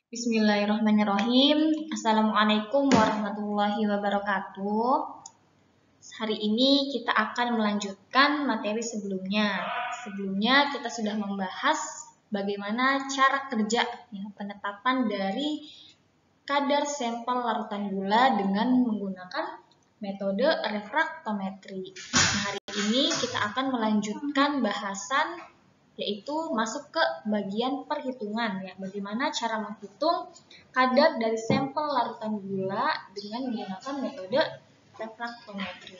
Bismillahirrahmanirrahim. Assalamualaikum warahmatullahi wabarakatuh. Hari ini kita akan melanjutkan materi sebelumnya. Sebelumnya kita sudah membahas bagaimana cara kerja penetapan dari kadar sampel larutan gula dengan menggunakan metode refraktometri. Hari ini kita akan melanjutkan bahasan yaitu masuk ke bagian perhitungan bagaimana cara menghitung kadar dari sampel larutan gula dengan menggunakan metode refraktometri.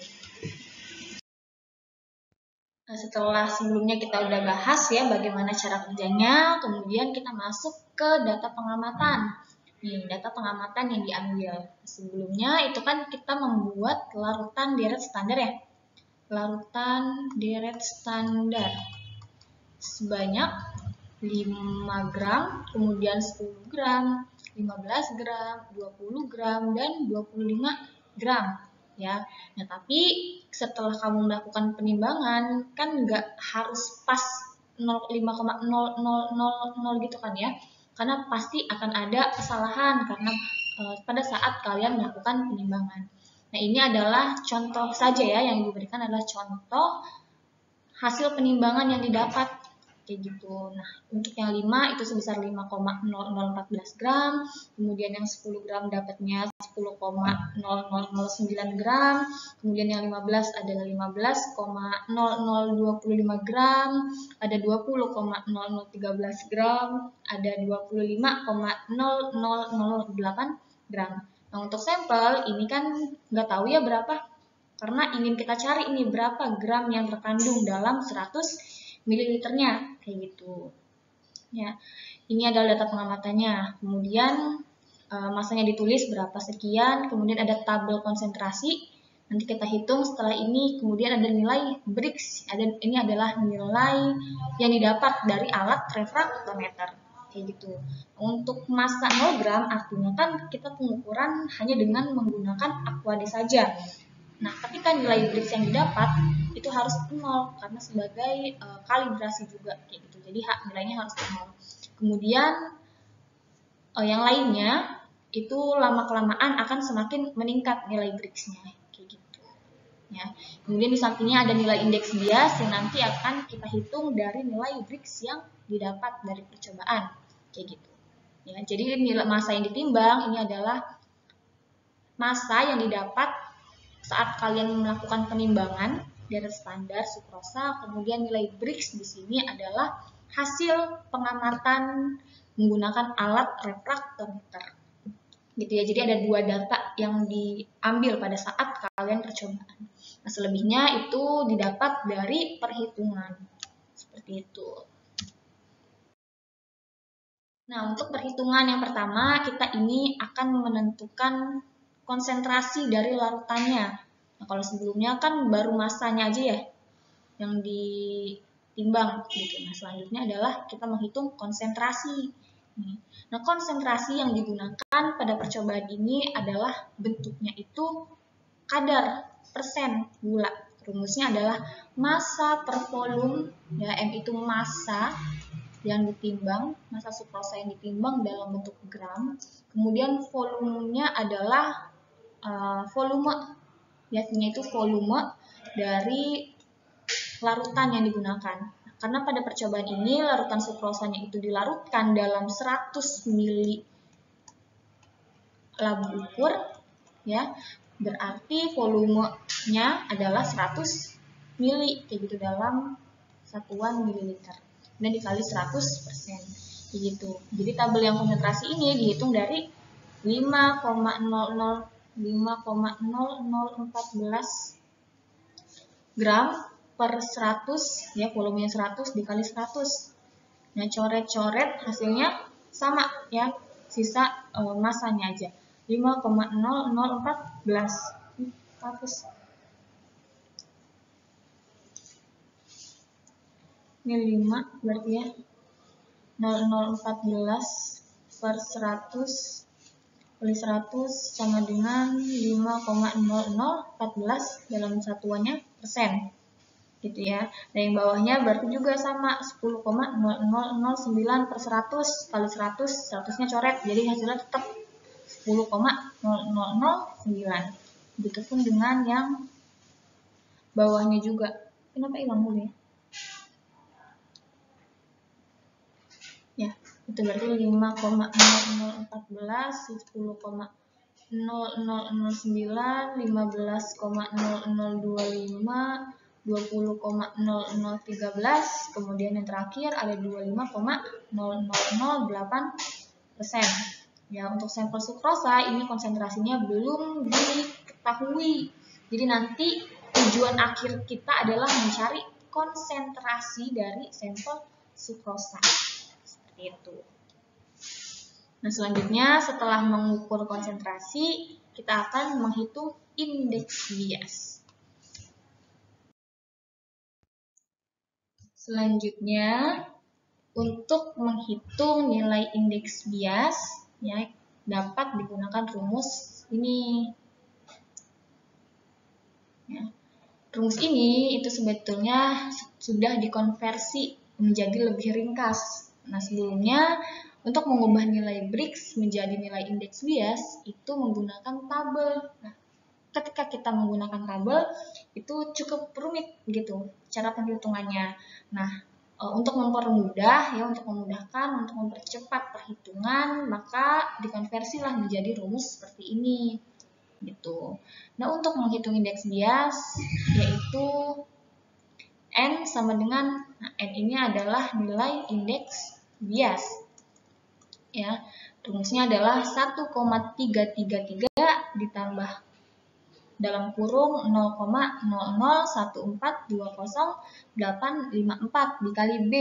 Setelah sebelumnya kita udah bahas bagaimana cara kerjanya, kemudian kita masuk ke data pengamatan. Data pengamatan yang diambil. Sebelumnya itu kan kita membuat larutan deret standar Larutan deret standar sebanyak 5 gram, kemudian 10 gram, 15 gram, 20 gram, dan 25 gram. Nah, tapi setelah kamu melakukan penimbangan, kan nggak harus pas 0,5,0000 gitu kan karena pasti akan ada kesalahan karena pada saat kalian melakukan penimbangan. Nah, ini adalah contoh saja yang diberikan adalah contoh hasil penimbangan yang didapat kayak gitu. Nah, untuk yang 5 itu sebesar 5,0014 gram, kemudian yang 10 gram dapatnya 10,0009 gram, kemudian yang 15 adalah 15,0025 gram, ada 20,0013 gram, ada 25,0008 gram. Nah, untuk sampel ini kan nggak tahu berapa, karena ingin kita cari ini berapa gram yang terkandung dalam 100 mililiternya kayak gitu. Ini adalah data pengamatannya. Kemudian masanya ditulis berapa sekian, kemudian ada tabel konsentrasi. Nanti kita hitung setelah ini, kemudian ada nilai Brix. Ini adalah nilai yang didapat dari alat refraktometer kayak gitu. Untuk massa 0 gram artinya kan kita pengukuran hanya dengan menggunakan aquade saja. Nah, tapi kan nilai Brix yang didapat itu harus 0 karena sebagai kalibrasi juga kayak gitu. Jadi nilainya harus 0. Kemudian yang lainnya itu lama-kelamaan akan semakin meningkat nilai Brix-nya kayak gitu. Kemudian di sampingnya ada nilai indeks bias yang nanti akan kita hitung dari nilai Brix yang didapat dari percobaan kayak gitu. Jadi nilai massa yang ditimbang ini adalah massa yang didapat saat kalian melakukan penimbangan deret standar sukrosa, kemudian nilai Brix di sini adalah hasil pengamatan menggunakan alat refraktometer. Jadi ada 2 data yang diambil pada saat kalian percobaan. Nah, selebihnya itu didapat dari perhitungan. Seperti itu. Nah, untuk perhitungan yang pertama, kita ini akan menentukan konsentrasi dari larutannya. Nah, kalau sebelumnya kan baru massanya aja yang ditimbang gitu. Nah, selanjutnya adalah kita menghitung konsentrasi. Nah, konsentrasi yang digunakan pada percobaan ini adalah bentuknya itu kadar persen gula. Rumusnya adalah massa per volume, M itu massa yang ditimbang, massa sukrosa yang ditimbang dalam bentuk gram. Kemudian volumenya adalah volume, biasanya itu volume dari larutan yang digunakan. Karena pada percobaan ini larutan sukrosanya itu dilarutkan dalam 100 ml labu ukur, berarti volumenya adalah 100 ml kayak gitu dalam satuan mililiter. Dan dikali 100% gitu. Jadi tabel yang konsentrasi ini dihitung dari 5,0014 gram per 100 volumenya 100 dikali 100. Nah, coret-coret hasilnya sama sisa massanya aja 5,0014 100. Ini 5 berarti 0014 per 100 kali 100 sama dengan 5,0014 dalam satuannya persen. gitu ya. Dan yang bawahnya berarti juga sama 10,0009 per 100 kali 100, 100-nya coret, jadi hasilnya tetap 10,0009. Begitupun dengan yang bawahnya juga. Kenapa hilang dulu ya? Ya, itu berarti 5,0014, 10,0009, 15,0025, 20,0013, kemudian yang terakhir ada 25,0008%. Ya, untuk sampel sukrosa ini konsentrasinya belum diketahui. Jadi nanti tujuan akhir kita adalah mencari konsentrasi dari sampel sukrosa. Seperti itu. Nah, selanjutnya setelah mengukur konsentrasi, kita akan menghitung indeks bias. Selanjutnya, untuk menghitung nilai indeks bias, ya, dapat digunakan rumus ini. Ya. Rumus ini itu sebetulnya sudah dikonversi menjadi lebih ringkas. Nah, sebelumnya untuk mengubah nilai Brix menjadi nilai indeks bias itu menggunakan tabel. Nah, ketika kita menggunakan tabel itu cukup rumit gitu cara penghitungannya. Nah, untuk mempermudah ya, untuk memudahkan, untuk mempercepat perhitungan, maka dikonversilah menjadi rumus seperti ini gitu. Nah, untuk menghitung indeks bias yaitu N sama dengan, nah, N ini adalah nilai indeks bias. Ya, rumusnya adalah 1,333 ditambah dalam kurung 0,001420,854 dikali B.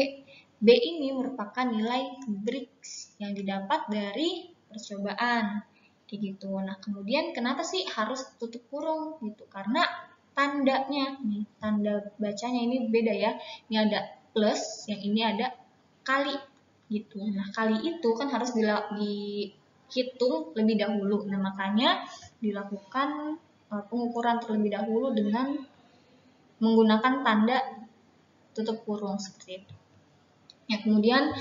B ini merupakan nilai Brix yang didapat dari percobaan. Kayak gitu. Nah, kemudian kenapa sih harus tutup kurung gitu? Karena tandanya nih, tanda bacanya ini beda ya. Ini ada plus, yang ini ada kali gitu. Nah, kali itu kan harus dihitung lebih dahulu. Nah, makanya dilakukan pengukuran terlebih dahulu dengan menggunakan tanda tutup kurung seperti itu. Ya, kemudian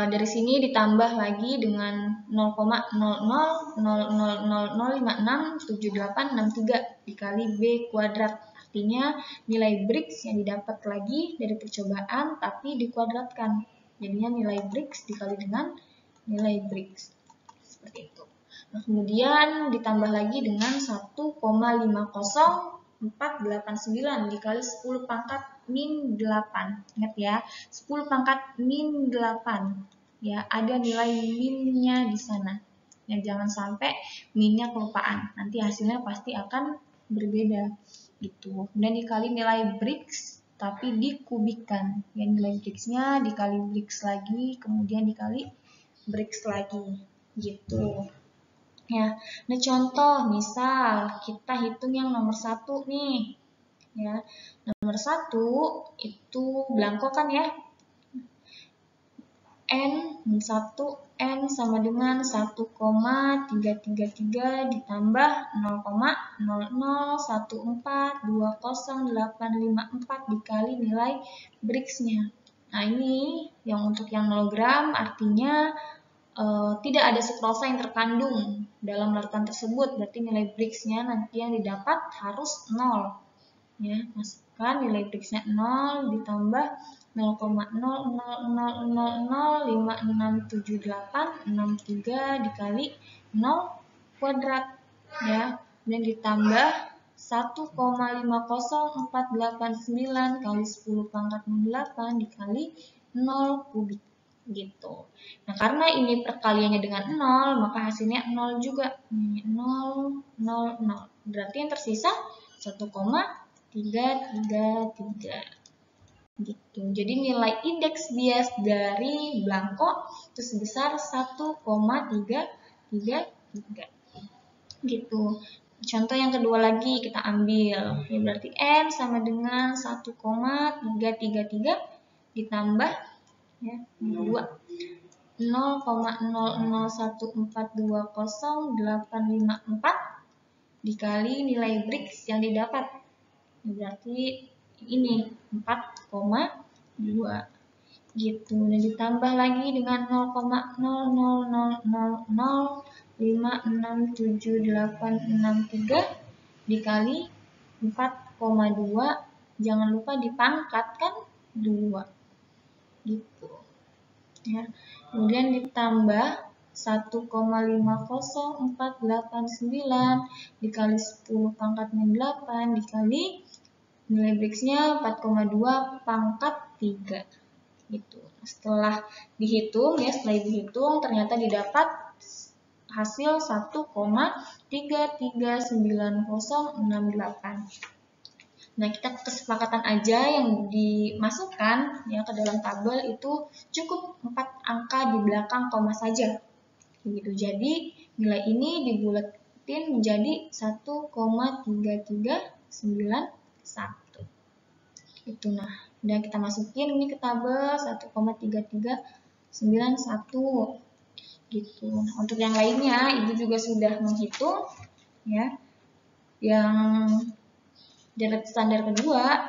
dari sini ditambah lagi dengan 0,000000567863 dikali B kuadrat. Artinya nilai Brix yang didapat lagi dari percobaan tapi dikuadratkan. Jadinya nilai Brix dikali dengan nilai Brix. Seperti itu. Nah, kemudian ditambah lagi dengan 1,50489 dikali 10 pangkat min 8. Ingat ya, 10 pangkat min 8. Ya, ada nilai minnya di sana. Ya, jangan sampai minnya kelupaan. Nanti hasilnya pasti akan berbeda. Gitu. Kemudian dikali nilai Brix tapi dikubikan. Ya, nilai Brix-nya dikali Brix lagi, kemudian dikali Brix lagi. Gitu. Ya, nah contoh misal kita hitung yang nomor 1 nih. Ya, nomor 1 itu blanko kan ya. N1 N sama dengan 1,333 ditambah 0,001420,854 dikali nilai Brix-nya. Nah, ini yang untuk yang 0 gram artinya tidak ada sukrosa yang terkandung dalam larutan tersebut, berarti nilai Brix-nya nanti yang didapat harus 0. Ya, masukkan nilai Brix-nya 0 ditambah 0,0000567863 dikali 0 kuadrat ya, dan ditambah 1,50489 kali 10 pangkat 8 dikali 0 kubik gitu. Nah, karena ini perkaliannya dengan 0, maka hasilnya 0 juga. 0, 0, 0. Berarti yang tersisa 1,333. Gitu. Jadi nilai indeks bias dari blanko itu sebesar 1,333. Gitu. Contoh yang kedua lagi kita ambil. Ya, berarti N sama dengan 1,333 ditambah ya, 2 0,001420,854 dikali nilai Brix yang didapat. Berarti ini 4,2 gitu. Dan ditambah lagi dengan 0,00000567863 dikali 4,2, jangan lupa dipangkat kan 2 gitu ya. Kemudian ditambah 1,50489 dikali 10 pangkatnya 8 dikali nilai Brixnya 4,2 pangkat 3 gitu. Setelah dihitung ya, setelah dihitung ternyata didapat hasil 1,3399068. Nah, kita kesepakatan aja yang dimasukkan ya ke dalam tabel itu cukup 4 angka di belakang koma saja. Begitu. Jadi, nilai ini dibulatin menjadi 1,3391. Itu. Nah, udah kita masukin ini ke tabel 1,3391 gitu. Nah, untuk yang lainnya Ibu juga sudah menghitung ya. Yang deret standar kedua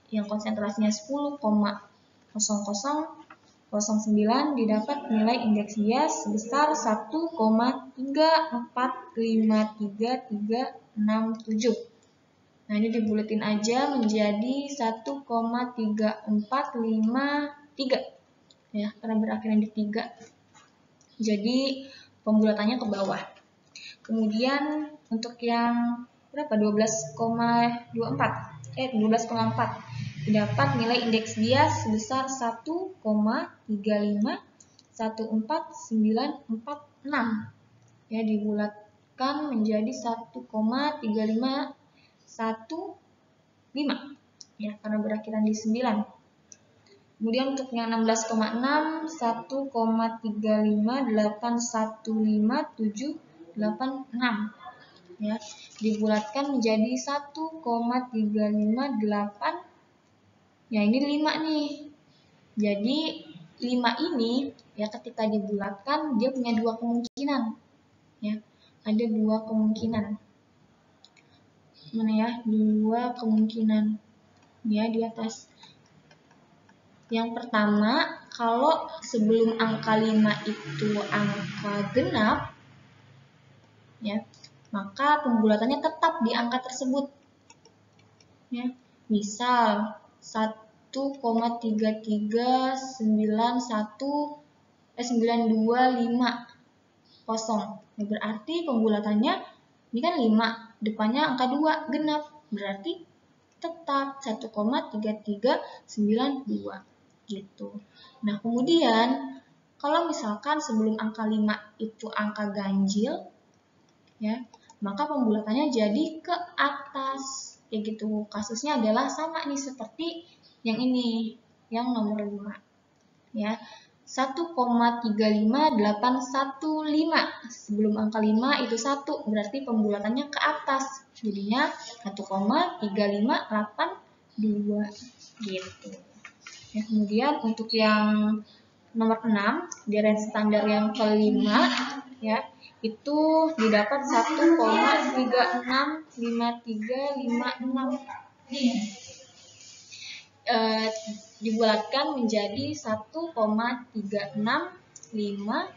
yang konsentrasinya 10,0009 didapat nilai indeks bias sebesar 1,345337. Nah, ini dibuletin aja menjadi 1,3453 ya, karena berakhirnya di 3. Jadi pembulatannya ke bawah. Kemudian untuk yang berapa? 12,4 didapat nilai indeks bias sebesar 1,3514946 ya, dibulatkan menjadi 1,3515 ya, karena berakhiran di 9. Kemudian untuk yang 16,6 1,3581576 ya, dibulatkan menjadi 1,358 ya, ini 5 nih. Jadi 5 ini ya ketika dibulatkan dia punya 2 kemungkinan ya. Ada 2 kemungkinan. Mana ya? 2 kemungkinan ya di atas. Yang pertama, kalau sebelum angka 5 itu angka genap ya, maka pembulatannya tetap di angka tersebut. Ya, misal 1,33910. Ya, berarti pembulatannya ini kan 5, depannya angka 2 genap, berarti tetap 1,3392 gitu. Nah, kemudian kalau misalkan sebelum angka 5 itu angka ganjil ya, maka pembulatannya jadi ke atas. Kayak gitu. Kasusnya adalah sama nih seperti yang ini, yang nomor 5. Ya. 1,35815. Sebelum angka 5 itu 1, berarti pembulatannya ke atas. Jadinya 1,3582 gitu. Ya, kemudian untuk yang nomor 6, deret standar yang kelima ya, itu didapat 1,365356 dibulatkan menjadi 1,365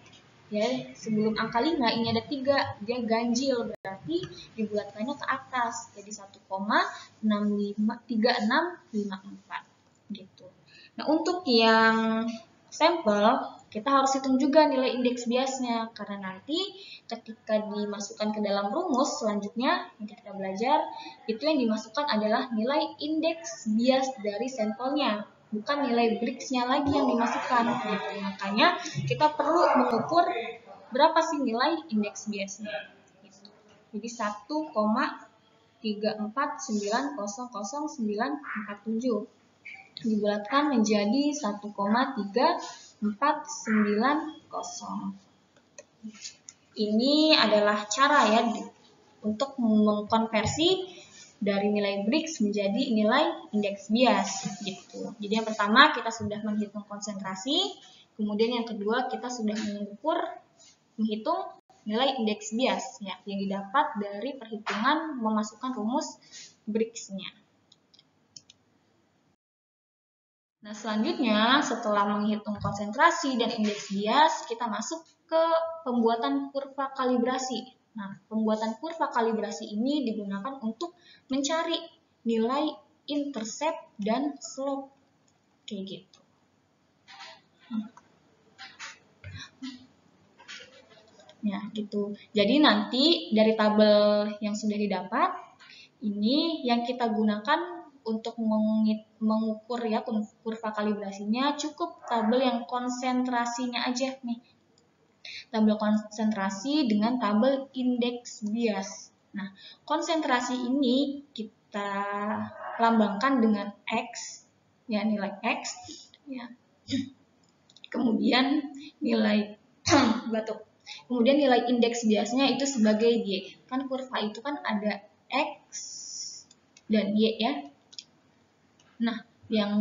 ya. Sebelum angka 5 ini ada 3, dia ganjil, berarti dibulatkannya ke atas jadi 1,3654 gitu. Nah, untuk yang sampel kita harus hitung juga nilai indeks biasnya, karena nanti ketika dimasukkan ke dalam rumus selanjutnya yang kita belajar, itu yang dimasukkan adalah nilai indeks bias dari sampelnya, bukan nilai Brixnya lagi yang dimasukkan. Makanya kita perlu mengukur berapa sih nilai indeks biasnya. Jadi 1,349000947 dibulatkan menjadi 1,3490. Ini adalah cara ya untuk mengkonversi dari nilai Brix menjadi nilai indeks bias gitu. Jadi yang pertama kita sudah menghitung konsentrasi, kemudian yang kedua kita sudah menghitung nilai indeks bias ya, yang didapat dari perhitungan memasukkan rumus Brix-nya. Nah, selanjutnya setelah menghitung konsentrasi dan indeks bias, kita masuk ke pembuatan kurva kalibrasi. Nah, pembuatan kurva kalibrasi ini digunakan untuk mencari nilai intercept dan slope. Kayak gitu. Ya, gitu. Jadi nanti dari tabel yang sudah didapat, ini yang kita gunakan untuk mengukur ya kurva kalibrasinya, cukup tabel yang konsentrasinya aja nih. Tabel konsentrasi dengan tabel indeks bias. Nah, konsentrasi ini kita lambangkan dengan X, ya nilai X, ya. Kemudian nilai batuk. Kemudian nilai indeks biasnya itu sebagai Y. Kan kurva itu kan ada X dan Y ya. Nah, yang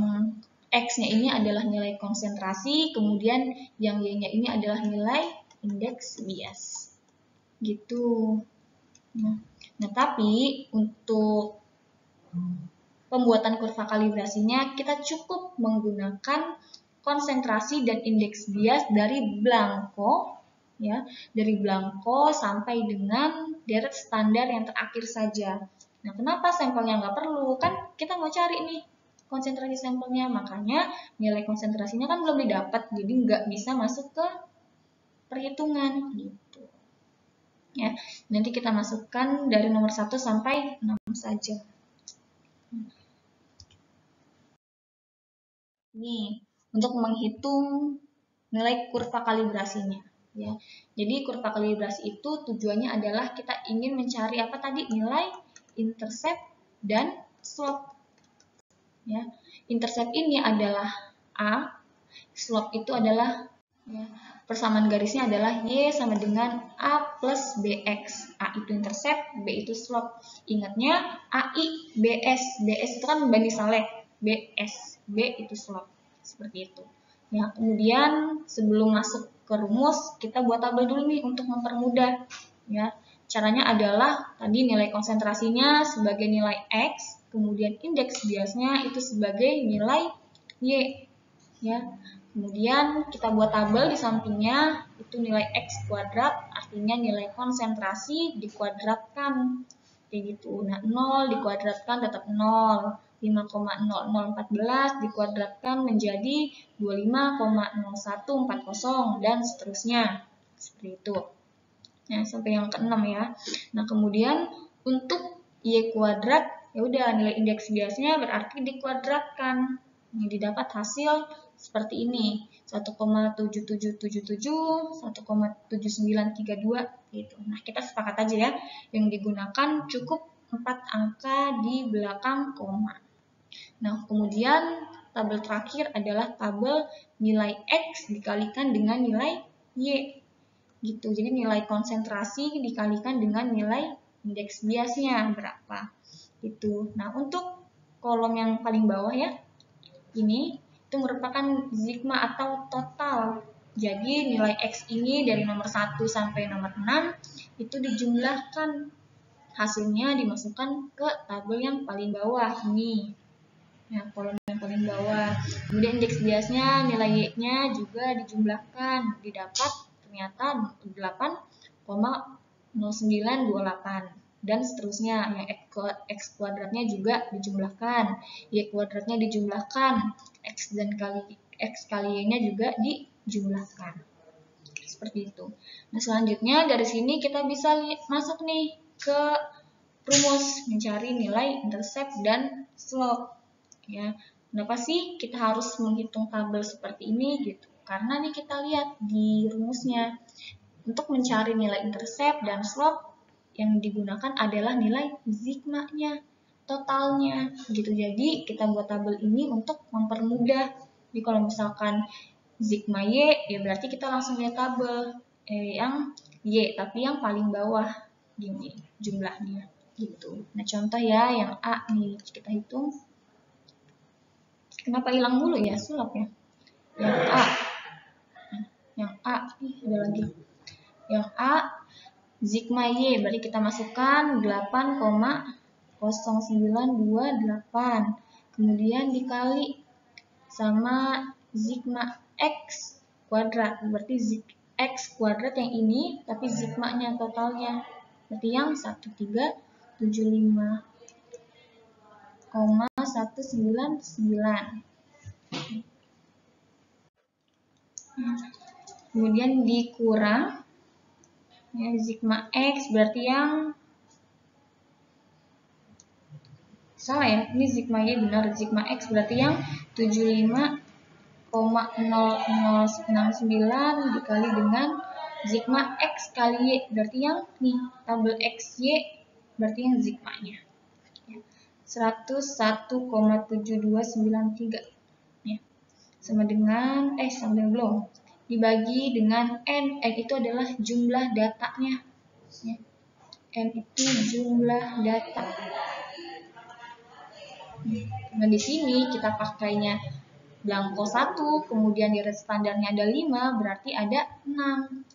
X-nya ini adalah nilai konsentrasi, kemudian yang Y-nya ini adalah nilai indeks bias. Gitu. Nah, tapi untuk pembuatan kurva kalibrasinya kita cukup menggunakan konsentrasi dan indeks bias dari blanko ya, dari blanko sampai dengan deret standar yang terakhir saja. Nah, kenapa sampelnya nggak perlu? Kan kita mau cari nih konsentrasi sampelnya, makanya nilai konsentrasinya kan belum didapat, jadi nggak bisa masuk ke perhitungan gitu. Ya, nanti kita masukkan dari nomor 1 sampai 6 saja. Nih, untuk menghitung nilai kurva kalibrasinya. Ya, jadi kurva kalibrasi itu tujuannya adalah kita ingin mencari apa tadi, nilai intercept dan slope. Ya, intercept ini adalah A, slope itu adalah ya, persamaan garisnya adalah Y sama dengan A plus BX. A itu intercept, B itu slope. Ingatnya AI, BS. BS itu kan banding saleh. BS, B itu slope. Seperti itu. Ya, kemudian sebelum masuk ke rumus, kita buat tabel dulu nih untuk mempermudah. Ya, caranya adalah tadi nilai konsentrasinya sebagai nilai X, kemudian indeks biasnya itu sebagai nilai Y. Ya, kemudian kita buat tabel di sampingnya itu nilai X kuadrat, artinya nilai konsentrasi dikuadratkan. Kayak gitu. Nah, 0 dikuadratkan tetap 0. 5,0014 dikuadratkan menjadi 25,0140 dan seterusnya. Seperti itu. Nah, sampai yang ke-6 ya. Nah, kemudian untuk Y kuadrat, ya udah nilai indeks biasnya berarti dikuadratkan. Yang didapat hasil seperti ini, 1,7777, 1,7932 gitu. Nah, kita sepakat aja ya, yang digunakan cukup 4 angka di belakang koma. Nah, kemudian tabel terakhir adalah tabel nilai X dikalikan dengan nilai Y. Gitu. Jadi nilai konsentrasi dikalikan dengan nilai indeks biasnya berapa. Gitu. Nah, untuk kolom yang paling bawah ya, ini itu merupakan sigma atau total. Jadi nilai X ini dari nomor 1 sampai nomor 6 itu dijumlahkan. Hasilnya dimasukkan ke tabel yang paling bawah ini. Ya, kolom yang paling bawah. Kemudian indeks biasnya nilai Y-nya juga dijumlahkan. Didapat ternyata 8,0928 dan seterusnya. Yang X kuadratnya juga dijumlahkan. Y kuadratnya dijumlahkan. X kali Y-nya juga dijumlahkan. Seperti itu. Nah, selanjutnya dari sini kita bisa masuk nih ke rumus mencari nilai intercept dan slope. Ya, kenapa sih kita harus menghitung tabel seperti ini gitu? Karena nih kita lihat di rumusnya untuk mencari nilai intercept dan slope yang digunakan adalah nilai sigma-nya, totalnya gitu. Jadi kita buat tabel ini untuk mempermudah. Jadi kalau misalkan sigma Y, ya berarti kita langsung lihat tabel yang Y, tapi yang paling bawah gini jumlahnya gitu. Nah, contoh ya yang A nih kita hitung. Kenapa hilang mulu ya sulapnya? Yang A. Yang A. Ada lagi. Yang A. Sigma Y. Berarti kita masukkan 8,0928. Kemudian dikali sama sigma X kuadrat. Berarti zik X kuadrat yang ini, tapi sigma-nya totalnya. Berarti yang 175,199. Kemudian dikurang ya, sigma X berarti yang salah ya, ini sigma Y benar, sigma X berarti yang 75,0069 dikali dengan sigma X kali Y berarti yang nih tabel XY berarti yang sigma-nya 101,7293 ya. Sama dengan belum dibagi dengan N itu adalah jumlah datanya ya. N itu jumlah data. Nah, di sini kita pakainya blanko 1, kemudian di standarnya ada 5, berarti ada 6.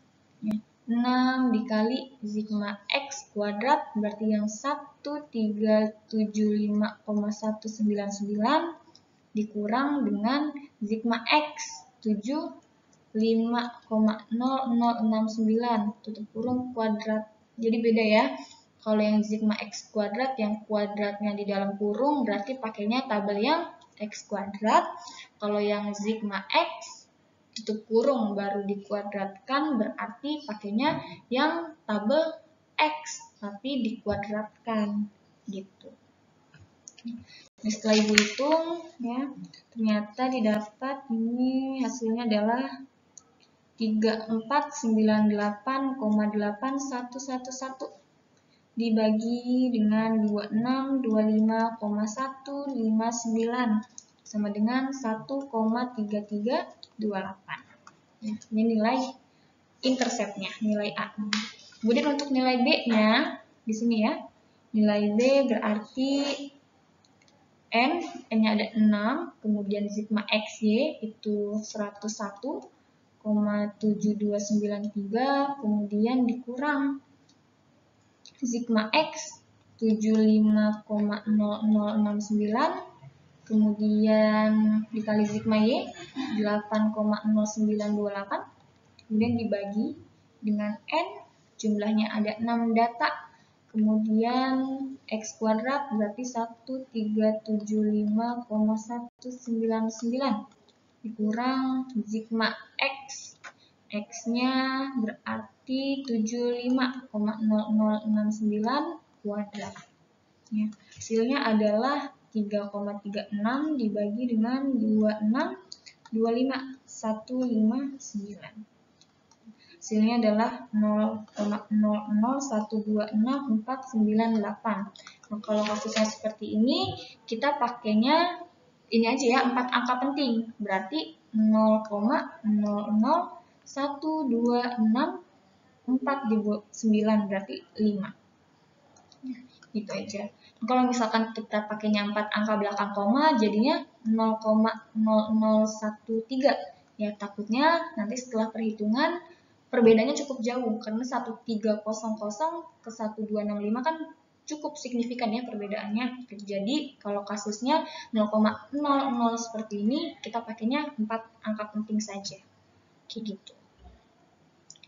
Ya. 6 dikali sigma X kuadrat, berarti yang 1375,199 dikurang dengan sigma X 75,0069 tutup kurung kuadrat. Jadi beda ya. Kalau yang sigma X kuadrat yang kuadratnya di dalam kurung berarti pakainya tabel yang X kuadrat. Kalau yang sigma X tutup kurung baru dikuadratkan berarti pakainya yang tabel X tapi dikuadratkan gitu. Nah, setelah ibu hitung ya, ternyata didapat ini hasilnya adalah 3498,8111 dibagi dengan 2625,159 sama dengan 1,3328. Ya, ini nilai interceptnya, nilai A. Kemudian untuk nilai B-nya di sini ya. Nilai B berarti N-nya ada 6, kemudian sigma XY itu 101,7293, kemudian dikurang sigma X 75,0069, kemudian dikali sigma Y 8,0928, kemudian dibagi dengan N, jumlahnya ada 6 data, kemudian X kuadrat berarti 1375,199 dikurang sigma X, X-nya berarti 75,0069 kuadrat. Ya, hasilnya adalah 3,36 dibagi dengan 2625,159. Hasilnya adalah 0,00126,498. Nah, kalau kasusnya seperti ini, kita pakainya ini aja ya, 4 angka penting. Berarti 0,00126,4 dibuat 9 berarti 5. Gitu aja. Nah, kalau misalkan kita pakainya 4 angka belakang koma, jadinya 0,0013. Ya, takutnya nanti setelah perhitungan perbedaannya cukup jauh karena 1300 ke 1265 kan cukup signifikan ya perbedaannya. Jadi kalau kasusnya 0,00 seperti ini kita pakainya 4 angka penting saja. Kayak gitu.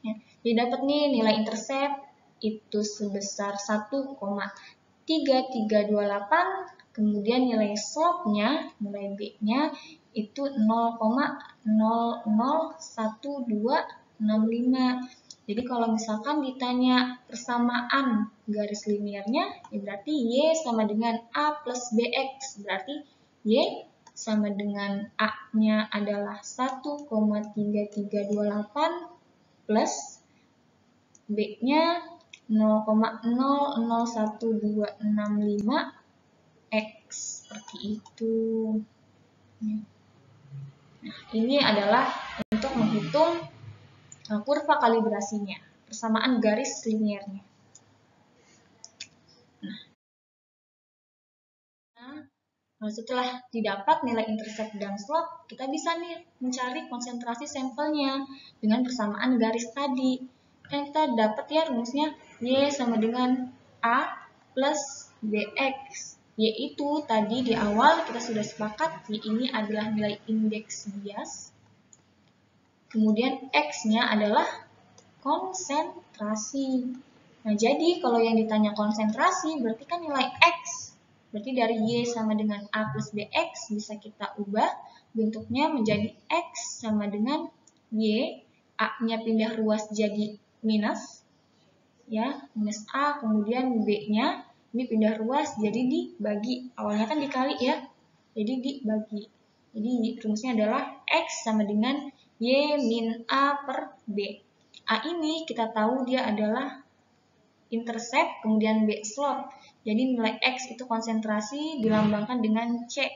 Ya, jadi dapat nih nilai intercept itu sebesar 1,3328, kemudian nilai slope-nya, nilai B-nya itu 0,001265. Jadi kalau misalkan ditanya persamaan garis linearnya, ya berarti Y sama dengan A plus BX. Berarti Y sama dengan A-nya adalah 1,3328 plus B-nya 0,001265 X. Seperti itu. Nah, ini adalah untuk menghitung kurva kalibrasinya, persamaan garis linearnya. Nah, setelah didapat nilai intercept dan slope, kita bisa nih mencari konsentrasi sampelnya dengan persamaan garis tadi. Kan kita dapat ya rumusnya Y sama dengan A plus BX. yaitu tadi di awal kita sudah sepakat Y ini adalah nilai indeks bias. Kemudian X-nya adalah konsentrasi. Nah, jadi kalau yang ditanya konsentrasi berarti kan nilai X. Berarti dari Y sama dengan A plus BX bisa kita ubah bentuknya menjadi X sama dengan Y. A-nya pindah ruas jadi minus. Ya, minus A, kemudian B-nya ini pindah ruas jadi dibagi. Awalnya kan dikali ya, jadi dibagi. Jadi rumusnya adalah X sama dengan Y min A per B. A ini kita tahu dia adalah intercept, kemudian B slope. Jadi nilai X itu konsentrasi dilambangkan dengan C.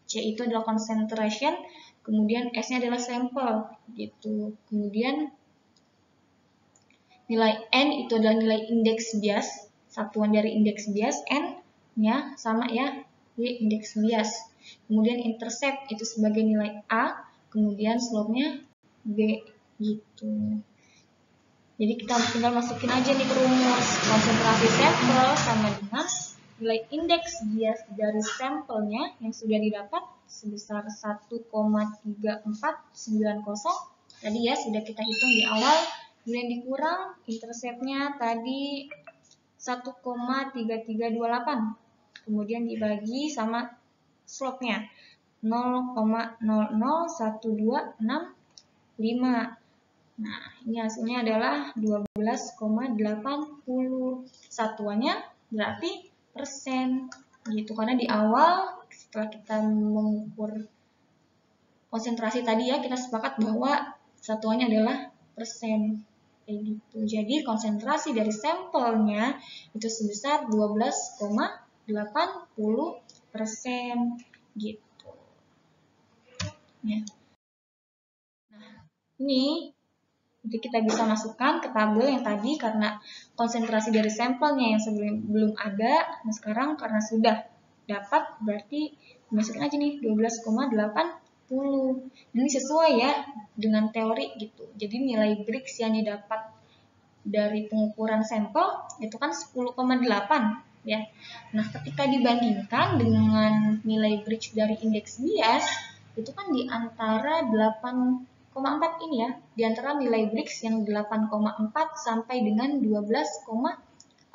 C itu adalah concentration, kemudian S-nya adalah sampel gitu. Kemudian nilai N itu adalah nilai indeks bias, satuan dari indeks bias, N-nya sama ya, Y indeks bias. Kemudian intercept itu sebagai nilai A, kemudian slope-nya B gitu. Jadi kita tinggal masukin aja nih ke rumus. Konsentrasi sampel sama dengan nilai indeks bias dari sampelnya yang sudah didapat sebesar 1,3490. Tadi ya sudah kita hitung di awal. Kemudian dikurang interceptnya tadi 1,3328. Kemudian dibagi sama slope-nya 0,001265. Nah, ini hasilnya adalah 12,80. Satuannya berarti persen. Gitu, karena di awal setelah kita mengukur konsentrasi tadi ya, kita sepakat bahwa satuannya adalah persen. Kayak gitu. Jadi konsentrasi dari sampelnya itu sebesar 12,80% gitu. Ya. Nah, ini jadi kita bisa masukkan ke tabel yang tadi karena konsentrasi dari sampelnya yang sebelum belum ada. Nah sekarang karena sudah dapat berarti masukin aja nih 12,80. Ini sesuai ya dengan teori gitu. Jadi nilai Brix yang didapat dari pengukuran sampel itu kan 10,8 ya. Nah ketika dibandingkan dengan nilai Brix dari indeks bias itu kan di antara 8,4 ini ya, di antara nilai Brix yang 8,4 sampai dengan 12,4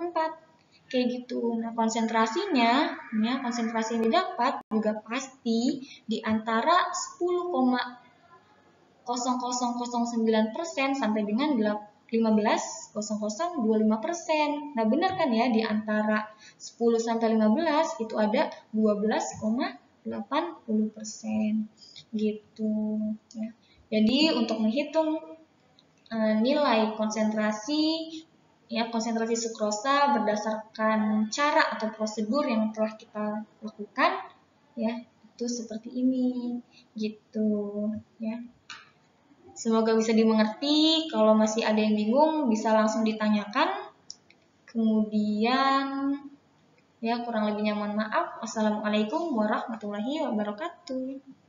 kayak gitu. Nah konsentrasinya, ya konsentrasi yang didapat juga pasti di antara 10,0009% sampai dengan 15,0025%. Nah benar kan ya, di antara 10 sampai 15 itu ada 12,80% gitu ya. Jadi untuk menghitung nilai konsentrasi ya, konsentrasi sukrosa berdasarkan cara atau prosedur yang telah kita lakukan ya, itu seperti ini gitu ya. Semoga bisa dimengerti. Kalau masih ada yang bingung bisa langsung ditanyakan. Kemudian ya kurang lebihnya mohon maaf. Wassalamualaikum warahmatullahi wabarakatuh.